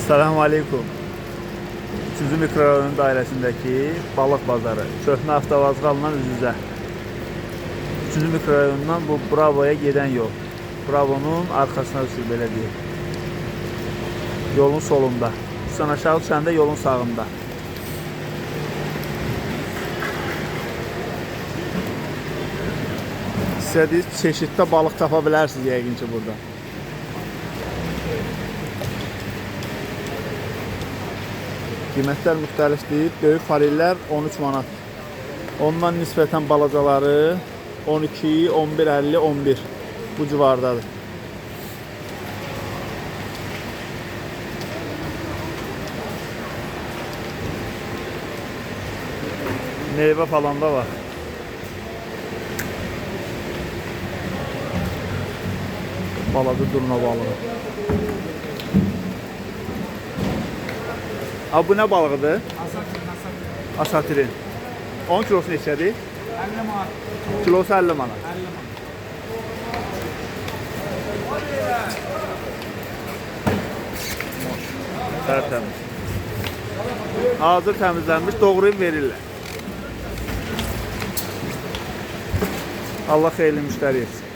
Selamun Aleyküm. 3. mikrorayon dairəsindəki balıq bazarı. Köhnə avtovağzalından üz-üzə. 3. mikrorayondan bu Bravo'ya gedən yol. Bravo'nun arxasına düşür, belə deyil. Yolun solunda. Üstten aşağı düşəndə yolun sağında. İstədiyiniz çeşiddə balıq tapa bilərsiniz yəqin ki burada. Qiymətlər müxtəlifdir. Böyük farellər 13 manat. Ondan nisbətən balacaları 12, 11, 50, 11 bu civardadır. Meyve falan da var. Balaca durna balığı. Abi bu ne balığıdır? Asatirin. 10 kilosu neçədir? 50 manat. Kilosu 50 manat. 50 manat. Tərtəmiz. Hazır təmizlənmiş, doğrayıb verirlər. Allah xeyirli müştəri etsin.